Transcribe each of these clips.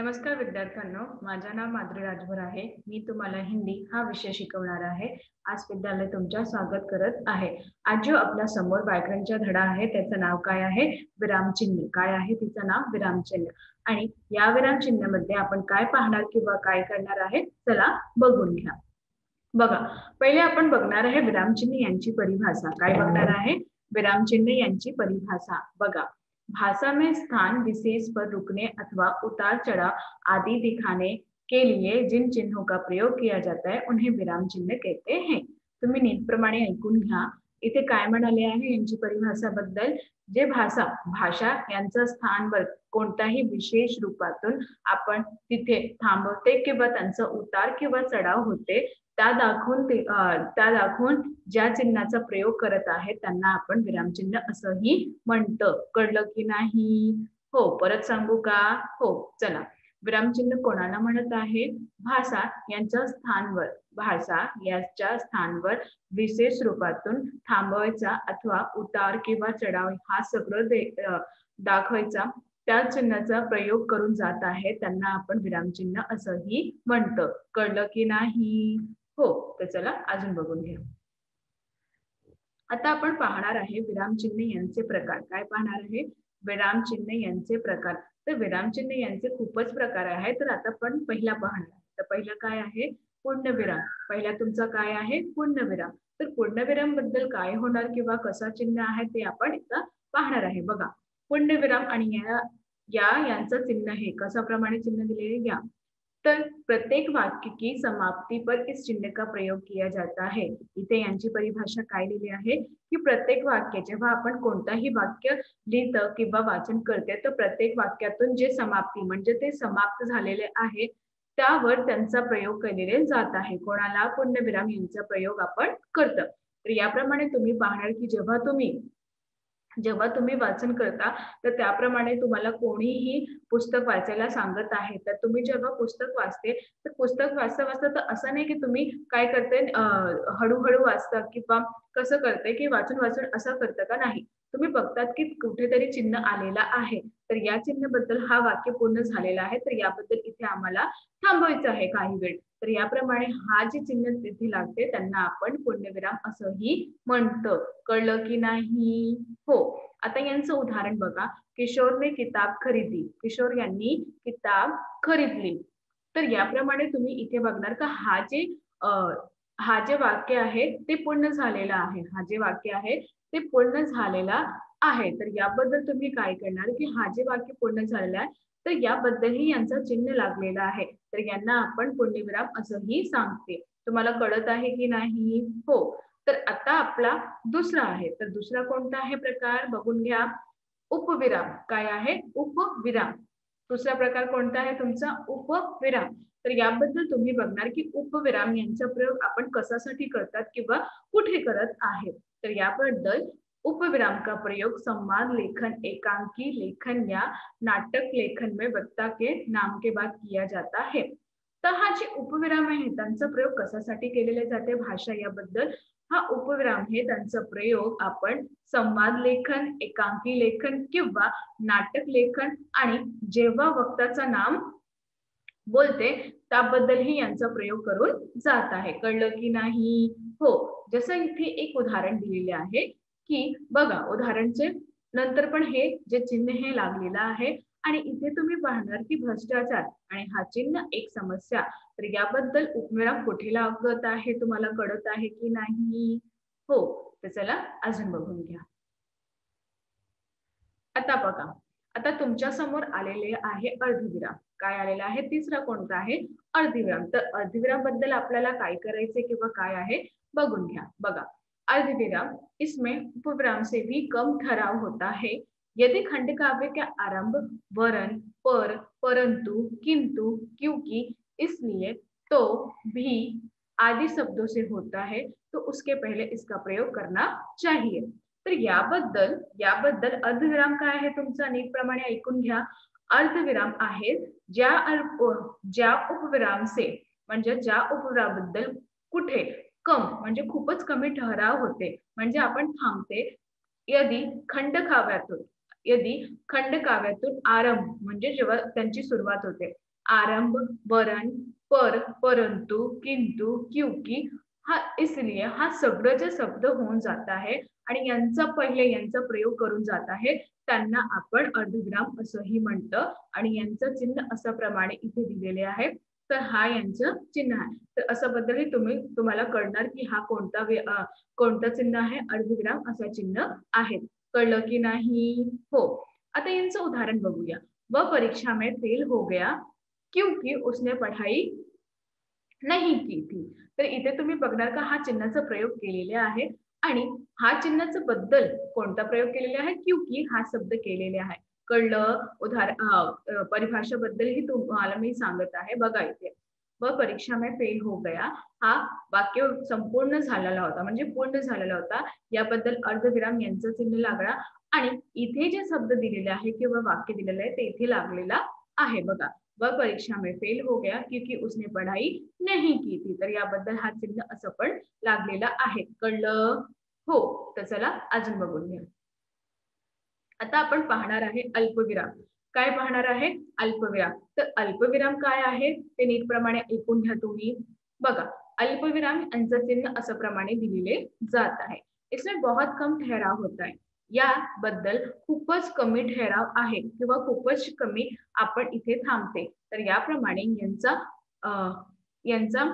नमस्कार विद्यार्थ्यांनो, माझे नाव माधुरी राजभर आहे. मी तुम्हाला हिंदी हा विषय शिकवणार आहे. आज विद्यालय तुमच्या स्वागत करत आहे. आज जो आपल्या समोर व्याकरणचा धडा आहे त्याचं नाव काय आहे? विरामचिन्ह. काय आहे तिचं नाव? विरामचिन्ह. आणि या विरामचिन्हामध्ये आपण काय पाहणार किंवा काय करणार आहे? चला बघून घ्या. बघा, पहिले आपण बघणार आहे विरामचिन्ह यांची परिभाषा. काय बघणार आहे? विरामचिन्ह यांची परिभाषा. बघा, भाषा में स्थान विशेष पर रुकने अथवा उतार चढ़ाव आदि दिखाने के लिए जिन चिन्हों का प्रयोग किया जाता है उन्हें विराम चिन्ह कहते हैं. तुम्ही नीटप्रमाणे ऐकून घ्या. इथे काय म्हणाले आहे यांची परिभाषाबद्दल? जे भाषा यांचं स्थानवर कोणत्याही विशेष रूपातून आपण तिथे थांबवते किंवा त्यांचा उतार किंवा चढाव होते त्या दाखवून ज्या चिन्हाचा प्रयोग करत आहे त्यांना आपण विरामचिन्ह असंही म्हणतो. कळलं की नाही? हो, परत सांगू का? हो, चला. विरामचिन्ह कोणाला म्हणत आहे? भाषा यांच्या स्थानवर विशेष रूपातून थांबवायचा अथवा उतार किंवा चढाव हा सगळं दाखवायचा त्या चिन्हाचा प्रयोग करून जात आहे त्यांना आपण विरामचिन्ह असंही म्हणतो. कळलं की नाही? हो, तर चला अजून बघून घेऊ. आता आपण पाहणार आहे विरामचिन्ह यांचे प्रकार. काय पाहणार आहे? विरामचिन्ह यांचे प्रकार. तर विरामचिन्ह यांचे खूपच प्रकार आहेत. तर आता आपण पहिला पाहणार. तर पहिलं काय आहे? पूर्णविराम. पहिला तुमचा काय आहे? पूर्णविराम. तर पूर्णविराम बद्दल काय होणार किंवा कसा चिन्ह आहे ते आपण इथं पाहणार आहे. बघा, पूर्णविराम आणि यांचं चिन्ह हे कशा प्रमाणे चिन्ह दिलेले घ्या. तर प्रत्येक वाक्य की समाप्ति पर इस चिन्ह का प्रयोग किया जाता है. इथे यांची परिभाषा काय दिली आहे की प्रत्येक वाक्य जेव्हा आपण कोणताही वाक्य लिहितं किंवा वाचन करते तर प्रत्येक वाक्यातून जे समाप्ती म्हणजे ते समाप्त झालेले आहे त्यावर त्यांचा प्रयोग केलेले जात आहे. कोणाला? पूर्णविराम यांचा प्रयोग आपण करतो. तर याप्रमाणे तुम्ही पाहणार की जेव्हा तुम्ही वाचन करता तर त्याप्रमाणे तुम्हाला कोणीही पुस्तक वाचायला सांगत आहे तर तुम्ही जेव्हा पुस्तक वाचते तर पुस्तक वाचता वाचता तर असं नाही की तुम्ही काय करते हळूहळू वाचता किंवा कसं करते की वाचून असं करतं का? नाही. तुम्ही बघतात की कुठेतरी चिन्ह आलेला आहे तर या चिन्हाबद्दल हा वाक्य पूर्ण झालेला आहे तर याबद्दल इथे आम्हाला थांबवायचं आहे काही वेळ. तर याप्रमाणे हा जे चिन्ह तिथे लागते त्यांना आपण पूर्णविराम असंही म्हणतो. कळलं की नाही? हो. आता यांचं उदाहरण बघा. किशोरने किताब खरीदी. किशोर यांनी किताब खरीदली. तर याप्रमाणे तुम्ही इथे बघणार का हा जे वाक्य आहे ते पूर्ण झालेलं आहे. हा जे वाक्य आहे ते पूर्ण झालेला आहे. तर याबद्दल तुम्ही काय करणार की हा जे वाक्य पूर्ण झालेलं आहे तर याबद्दलही यांचं चिन्ह लागलेलं आहे. तर यांना आपण पूर्णविराम असंही सांगते. तुम्हाला कळत आहे की नाही? हो. तर आता आपला दुसरा आहे. तर दुसरा कोणता आहे प्रकार? बघून घ्या. उपविराम. काय आहे? उपविराम. दुसरा प्रकार कोणता आहे तुमचा? उपविराम. तर याबद्दल तुम्ही बघणार की उपविराम यांचा प्रयोग आपण कशासाठी करतात किंवा कुठे करत आहेत. तर याबद्दल उपविराम का प्रयोग संवाद लेखन, एकांकी लेखन या नाटक लेखन में वक्ता के नाम के बाद किया जाता है. तर हा जे उपविराम आहे त्यांचा प्रयोग कशासाठी केलेले जाते? भाषा याबद्दल हा उपविराम हे त्यांचा प्रयोग आपण संवाद लेखन, एकांकी लेखन किंवा नाटक लेखन आणि जेव्हा वक्ताचं नाम बोलते त्याबद्दलही यांचा प्रयोग करून जात आहे. कळलं की नाही? हो. जसं इथे एक उदाहरण दिलेले आहे की बघा, उदाहरणचे नंतर पण हे जे चिन्ह हे लागलेलं आहे आणि इथे तुम्ही पाहणार की भ्रष्टाचार आणि हा चिन्ह एक समस्या. तर याबद्दल उपविराम कुठे लागत आहे तुम्हाला कळत आहे की नाही? हो. तर चला अजून बघून घ्या. आता बघा, आता तुमच्या समोर आलेले आहे अर्धविराम. काय आलेला आहे? तिसरा कोणता आहे? अर्धविराम. तर अर्धविराम बद्दल आपल्याला काय करायचे किंवा काय आहे बघून घ्या. बघा, अर्धविराम इसमें उपविराम से भी कम ठहराव होता है. यदि खंड काव्य का आरंभ वरन, पर, परंतु, किंतु, क्योंकि, इसलिए, तो, भी आदि शब्दों से होता है तो उसके पहले इसका प्रयोग करना चाहिए. तर याबद्दल अर्धविराम काय आहे तुमचा? नीटप्रमाणे ऐकून घ्या. अर्धविराम आहे ज्या उपविराम से म्हणजे ज्या उपविराबद्दल कुठे कम म्हणजे खूपच कमी ठहराव होते म्हणजे आपण थांबते. यदि खंडकाव्यातून आरंभ म्हणजे जेव्हा त्यांची सुरुवात होते आरंभ, वरन, पर, परंतु, किंतु, क्योंकि, हा इसलिए हा सगळं जे शब्द होऊन जात आहे आणि यांचा प्रयोग करून जात आहे त्यांना आपण अर्धविराम असंही म्हणतं आणि यांचं चिन्ह अशा प्रमाणे इथे दिलेले आहे. तर हा यांचं चिन्ह आहे. तर असं बद्दलही तुम्हाला कळणार की हा कोणतं चिन्ह आहे, अर्धविराम असं चिन्ह आहे. कळलं की नाही? हो. आता यांचं उदाहरण बघूया. वह परीक्षा में फेल हो गया क्योंकि उसने पढ़ाई नाही की थी. तर इथे तुम्ही बघणार का हा चिन्हाचा प्रयोग केलेले आहे आणि हा चिन्हाचा बद्दल कोणता प्रयोग केलेला आहे, क्योंकि हा शब्द केलेले आहे. कळलं? परिभाषाबद्दलही तुम्हाला मी सांगत आहे. बघा इथे. वह परीक्षा में फेल हो गया हा वाक्य संपूर्ण झालेला होता म्हणजे पूर्ण झालेला होता. याबद्दल अर्धविराम यांचं चिन्ह लागला आणि इथे जे शब्द दिलेले आहे किंवा वाक्य दिलेलं आहे ते इथे लागलेला आहे. बघा. वह परीक्षा में फेल हो गया क्योंकि उसने पढ़ाई नहीं की थी. तर याबद्दल हा चिन्ह असं पण लागलेला आहे. कळलं? हो. तर चला अजून बघून घ्या. आता आपण पाहणार आहे अल्पविराम. काय पाहणार आहे? अल्पविराम. तर अल्पविराम काय आहे ते नीटप्रमाणे ऐकून घ्या तुम्ही. बघा, अल्पविराम यांचं चिन्ह असं प्रमाणे दिलेले जात आहे. इसमें बहुत कम ठहराव होता है. याबद्दल खूपच कमी ठहराव आहे किंवा खूपच कमी आपण इथे थांबते. तर याप्रमाणे यांचा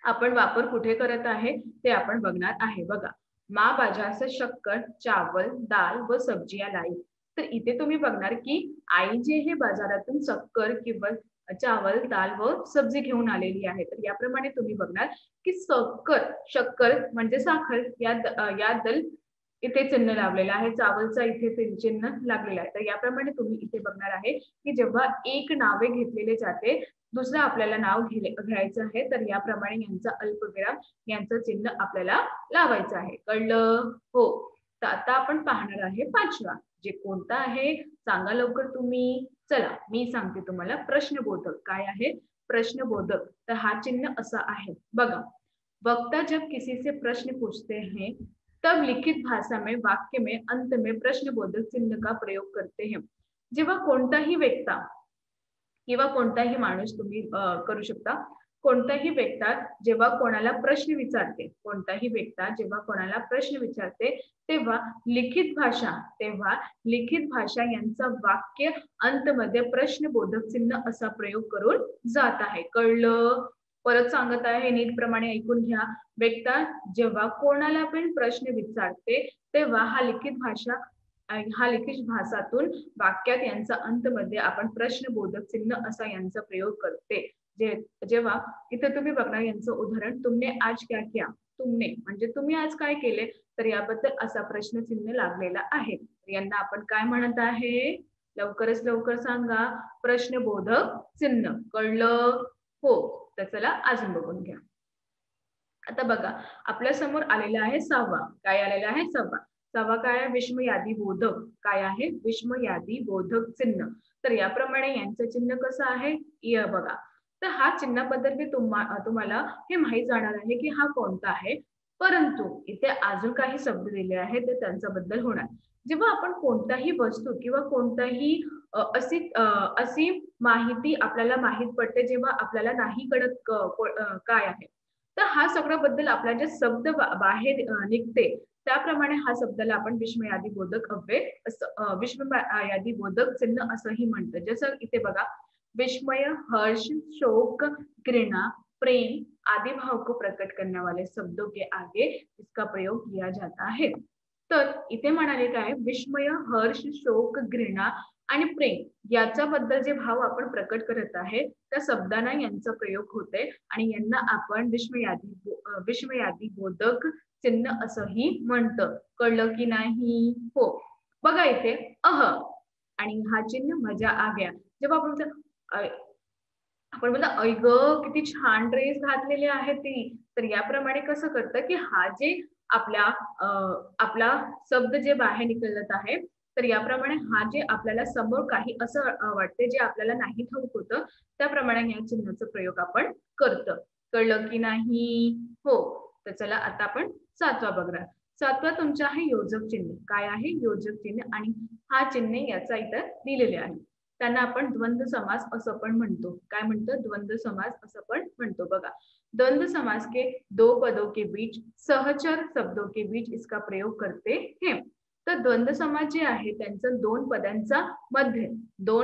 आपण वापर कुठे करत आहे ते आपण बघणार आहे. बघा, माँ बाजार से शक्कर, चावल, दाल व सब्जियां लाई. तर इथे तुम्ही बघणार की आई जे हे बाजारातून शक्कर किंवा चावल, दाल व सब्जी घेऊन आलेली आहे. तर याप्रमाणे तुम्ही बघणार की शक्कर म्हणजे साखर या दल इथे चिन्ह लावलेलं आहे. चावलचा इथे चिन्ह लागलेलं आहे. तर याप्रमाणे तुम्ही इथे बघणार आहे की जेव्हा एक नावे घेतलेले जाते दुसरं आपल्याला नाव घ्यायचं आहे तर याप्रमाणे यांचा अल्पविराम यांचं चिन्ह आपल्याला लावायचं आहे. कळलं? हो. तर आता आपण पाहणार आहे पाचवा. जे कोणता आहे सांगा लवकर तुम्ही. चला मी सांगते तुम्हाला. प्रश्नबोधक. काय आहे? प्रश्नबोधक. तर हा चिन्ह असा आहे. बघा, वक्ता जब किसी से प्रश्न पूछते हैं तब लिखित भाषा में वाक्य में अंत में प्रश्नबोधक चिन्ह का प्रयोग करते हैं. जेव्हा कोणताही व्यक्ता किंवा कोणताही माणूस तुम्ही करू शकता. कोणताही व्यक्ता जेव्हा कोणाला प्रश्न विचारते, तेव्हा लिखित भाषा यांचा वाक्य अंतमध्ये प्रश्नबोधक चिन्ह असा प्रयोग करून जात आहे. कळलं? परत सांगत आहे, नीटप्रमाणे ऐकून घ्या. व्यक्ता जेव्हा कोणाला पण प्रश्न विचारते तेव्हा हा लिखित भाषातून वाक्यात यांचा अंतमध्ये आपण प्रश्नबोधक चिन्ह असा यांचा प्रयोग करते. जेव्हा इथे तुम्ही बघणार यांचं उदाहरण, तुमने आज क्या किया. तुमने म्हणजे तुम्ही आज काय केले, तर याबद्दल असा प्रश्नचिन्ह लागलेला आहे. यांना आपण काय म्हणत आहे? लवकरच लवकर सांगा. प्रश्नबोधक चिन्ह. कळलं? हो. तर चला अजून बघून घ्या. आता बघा, आपल्या समोर आलेला आहे 6वा. काय आलेला आहे? 6वा. 6वा काय आहे? विस्मयादी बोधक. काय आहे? विस्मयादी बोधक चिन्ह. तर याप्रमाणे यांचं चिन्ह कसं आहे? य बघा. तर हा चिन्हाबद्दल मी तुम्हाला हे माहित जाणार आहे की हा कोणता आहे. परंतु इथे अजून काही शब्द दिले आहेत ते त्यांच्याबद्दल होणार. जेव्हा आपण कोणताही वस्तू किंवा कोणताही अशी माहिती आपल्याला माहित पडते जेव्हा आपल्याला नाही कळत काय आहे. तर हा सगळं बद्दल आपला जे शब्द बाहेर निघते त्याप्रमाणे हा शब्दाला आपण विस्मयादी बोधक विस्मयादी बोधक चिन्ह असंही म्हणतं. जसं इथे बघा, विस्मय, हर्ष, शोक, घृणा, प्रेम आदि भाव को प्रकट करने वाले शब्दों के आगे इसका प्रयोग किया जाता है. तर इथे म्हणाले काय? विस्मय, हर्ष, शोक, घृणा आणि प्रेम याच्याबद्दल जे भाव आपण प्रकट करत आहे त्या शब्दांना यांचा प्रयोग होते आणि यांना आपण विस्मयादी बोधक चिन्ह असंही म्हणतं. कळलं की नाही? हो. बघा इथे अह आणि हा चिन्ह मजा आ गया. जेव्हा आपण बोलतो ऐ ग किती छान ड्रेस घातलेले आहे ती. तर याप्रमाणे कसं करतं की हा जे आपला शब्द जे बाहेर निघत आहे तर याप्रमाणे हा जे आपल्याला समोर काही असं वाटते जे आपल्याला नाही ठाऊक होतं त्याप्रमाणे या चिन्हाचा प्रयोग आपण करतो. कळलं की नाही? हो. तर चला आता आपण 7वा बघूया. 7वा तुमचा आहे योजक चिन्ह. काय आहे? योजक चिन्ह आणि हा चिन्ह याचा इथं दिलेले आहे. त्यांना आपण द्वंद्व समास असं पण म्हणतो. काय म्हणतो? द्वंद्व समास असं पण म्हणतो. बघा, द्वंद्व समास के दो पदों के बीच सहचर शब्दों के बीच इसका प्रयोग करते हैं. तर द्वंद्व समास जे आहे त्यांचं दोन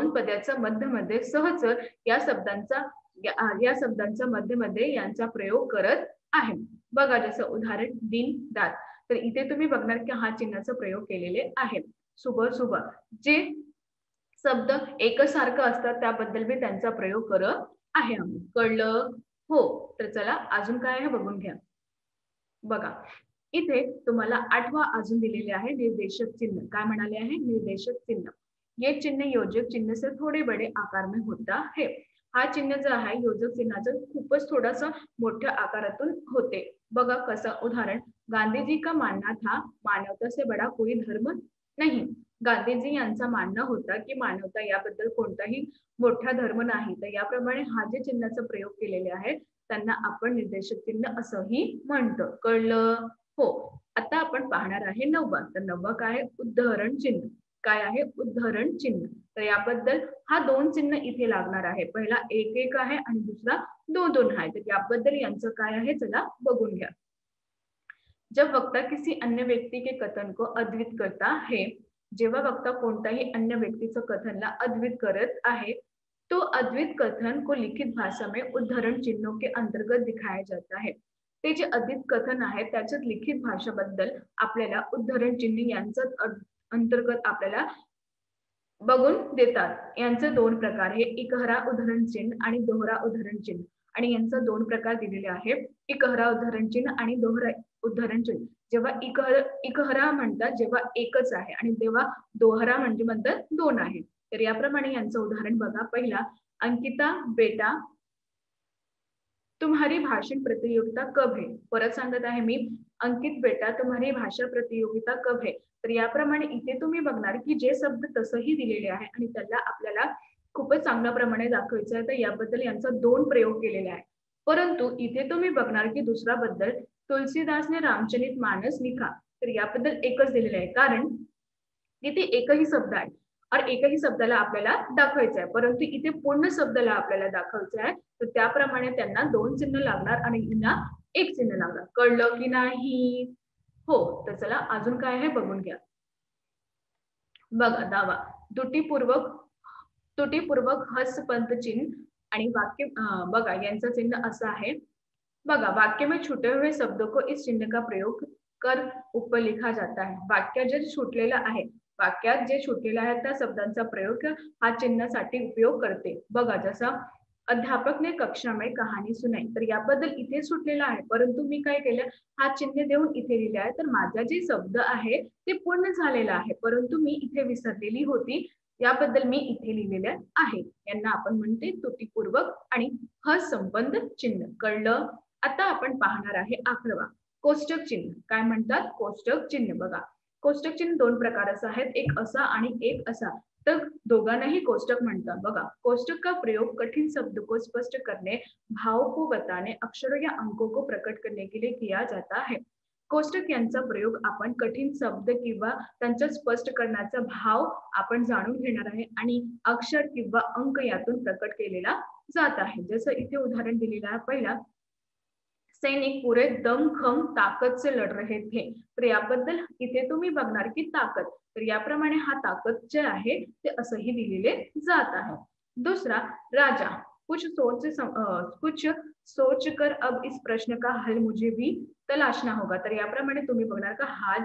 पदाच्या मध्ये सहचर या शब्दांचा मध्ये यांचा प्रयोग करत आहे. बघा, जसं उदाहरण दिन रात, तर इथे तुम्ही बघणार की हा चिन्हाचा प्रयोग केलेले आहे. सुबह सुबह, जे शब्द एकसारखं असतात त्याबद्दल मी त्यांचा प्रयोग करत आहे. आम्ही कळलं? हो. तर चला अजून काय आहे बघून घ्या. बघा, इथे तुम्हाला 8वां अजून दिलेले आहे निर्देशक चिन्ह. काय म्हणाले आहे? निर्देशक चिन्ह. ये चिन्ह योजक चिन्ह से थोड़े बड़े आकार में होता है. हा चिन्ह जो आहे योजक चिन्हाचं खूपच थोडासा मोठ्या आकारातून होते. बघा कसं उदाहरण, गांधीजी का मानना था मानवता से बड़ा कोई धर्म नहीं. गांधीजी यांचा मानणं होता की मानवता याबद्दल कोणताही मोठा धर्म नाही. तर याप्रमाणे हा जे चिन्हाचा प्रयोग केलेले आहे त्यांना आपण निर्देशक चिन्ह असंही म्हणतो. कळलं? हो. आता आपण पाहणार आहे 9वा. तर 9वा काय आहे? उद्धरण चिन्ह. काय आहे? उद्धरण चिन्ह. तर याबद्दल हा 2 चिन्ह इथे लागणार आहे. पहिला 1-1 आहे आणि दुसरा 2-2 आहे. तर याबद्दल यांचं काय आहे चला बघून घ्या. जब वक्ता किसी अन्य व्यक्ति के कथन को अद्वित करता है, जेव्हा वक्ता कोणताही अन्य व्यक्तीचं कथनला अद्वित करत आहे, तो अद्वित कथन को लिखित भाषा में उद्धरण चिन्हों के अंतर्गत दिखाया जाता है. ते जे अद्वित कथन आहे त्याच्यात लिखित भाषेबद्दल आपल्याला उद्धरण चिन्ह यांचं अंतर्गत आपल्याला बघून देतात. यांचे 2 प्रकार आहे, एकहरा उद्धरण चिन्ह आणि दोहरा उद्धरण चिन्ह. आणि यांचा 2 प्रकार दिलेले आहे, एकहरा उद्धरण चिन्ह आणि दोहरा उद्धरण चिन्ह. जेव्हा एकहरा म्हणतात जेव्हा एकच आहे आणि जेव्हा दोहरा म्हणजे म्हणतात 2 आहे. तर याप्रमाणे यांचं उदाहरण बघा. पहिला, अंकिता बेटा तुम्हारी भाषण प्रतियोगिता कब है. परत सांगत आहे मी, अंकित बेटा तुम्हारी भाषा प्रतियोगिता कब है. तर याप्रमाणे इथे तुम्ही बघणार की जे शब्द तसंही दिलेले आहे आणि त्याला आपल्याला खूपच चांगल्या प्रमाणे दाखवायचं आहे. तर याबद्दल यांचा 2 प्रयोग केलेले आहे. परंतु इथे तुम्ही बघणार की दुसरा बद्दल, तुलसीदासने रामचरित मानस लिखा. तर याबद्दल एकच दिलेलं आहे, कारण तिथे एकही शब्द आहे और एकही शब्दाला आपल्याला दाखवायचं आहे. परंतु इथे पूर्ण शब्दाला आपल्याला दाखवायचं आहे. तर त्याप्रमाणे त्यांना 2 चिन्ह लागणार आणि यांना 1 चिन्ह लागणार. कळलं की नाही? हो. तर चला अजून काय आहे बघून घ्या. बघा, दावा तुटीपूर्वक हस्तपंत चिन्ह आणि वाक्य. बघा यांचं चिन्ह असं आहे. बघा, वाक्य में छूटे हुए शब्दों को इस चिन्ह का प्रयोग कर ऊपर लिखा जाता है. वाक्य जे छुटलेलं आहे, वाक्यात जे छुटलेलं आहे त्या शब्दांचा प्रयोग हा चिन्हासाठी उपयोग करते. बघा, जसं अध्यापक ने कक्षा में कहाणी सुनाई. तर याबद्दल इथे सुटलेलं आहे, परंतु मी काय केलं, हा चिन्ह देऊन इथे लिहिले आहे. तर माझा जे शब्द आहे ते पूर्ण झालेलं आहे, परंतु मी इथे विसरलेली होती, याबद्दल मी इथे लिहिलेले आहे. यांना आपण म्हणते तुटीपूर्वक आणि हस्तसंबंध चिन्ह. कळलं? आता आपण पाहणार आहे 11वा, कोष्टक चिन्ह. काय म्हणतात? कोष्टक चिन्ह. बघा, कोष्टक चिन्ह 2 प्रकारचे आहेत, एक असा आणि एक असा. तर दोघांनाही कोष्टक म्हणतात. बघा, कोष्टक का प्रयोग कठिन शब्द को स्पष्ट करने, भाव को बताने, अक्षरों या अंकों को प्रकट करने के लिए किया जाता है. कोष्टक यांचा प्रयोग आपण कठीण शब्द किंवा त्यांचा स्पष्ट करण्याचा भाव आपण जाणून घेणार आहे आणि अक्षर किंवा अंक यातून प्रकट केलेला जात आहे. जसं इथे उदाहरण दिलेलं आहे. पहिला, सैनिक पुरे दमखम ताकद से लढ रहे थे. तर याबद्दल इथे तुम्ही बघणार की ताकद. तर याप्रमाणे हा ताकद जे आहे ते असंही दिलेले जात आहे. दुसरा, राजा कुछ सोच कर अब इस प्रश्न का हल मुझे भी तलाशना होगा. तर याप्रमाणे तुम्ही बघणार का हा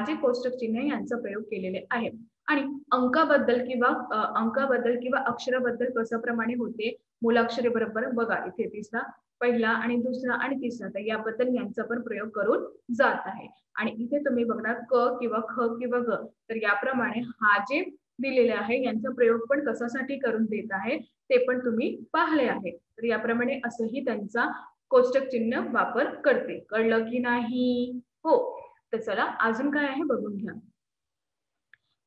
जे कोष्टक चिन्ह आहे यांचा प्रयोग केलेले आहे. आणि अंकाबद्दल किंवा अक्षराबद्दल कसं प्रमाणे होते, मूलाक्षरे बरोबर. बघा इथे तिसरा, पहिला आणि दुसरा आणि तिसरा. तर याबद्दल यांचा पण प्रयोग करून जात आहे. आणि इथे तुम्ही बघणार क किंवा ख किंवा ग. तर याप्रमाणे हा जे दिलेले आहे यांचा प्रयोग पण कशासाठी करून देत आहे ते पण तुम्ही पाहिले आहे. तर याप्रमाणे असंही त्यांचा कोष्टक चिन्ह वापर करते. कळलं की नाही? हो. तर चला अजून काय आहे बघून घ्या.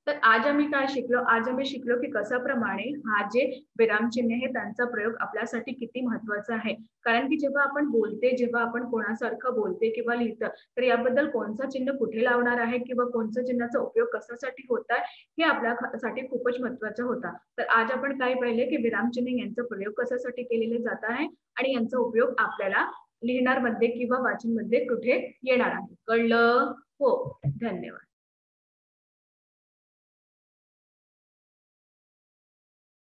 तर आज आम्ही काय शिकलो? आज आम्ही शिकलो की कशाप्रमाणे हा जे विरामचिन्ह आहे त्यांचा प्रयोग आपल्यासाठी किती महत्त्वाचा आहे. कारण की जेव्हा आपण बोलते, जेव्हा आपण कोणासारखं बोलते किंवा लिहितं, तर याबद्दल कोणचं चिन्ह कुठे लावणार आहे किंवा कोणत्या चिन्हाचा उपयोग कशासाठी होत आहे, हे आपल्यासाठी खूपच महत्त्वाचं होतं. तर आज आपण काय पाहिले की विरामचिन्ह यांचा प्रयोग कशासाठी केलेले जात आहे आणि यांचा उपयोग आपल्याला लिहिण्यामध्ये किंवा वाचनमध्ये कुठे येणार आहे. कळलं? हो. धन्यवाद.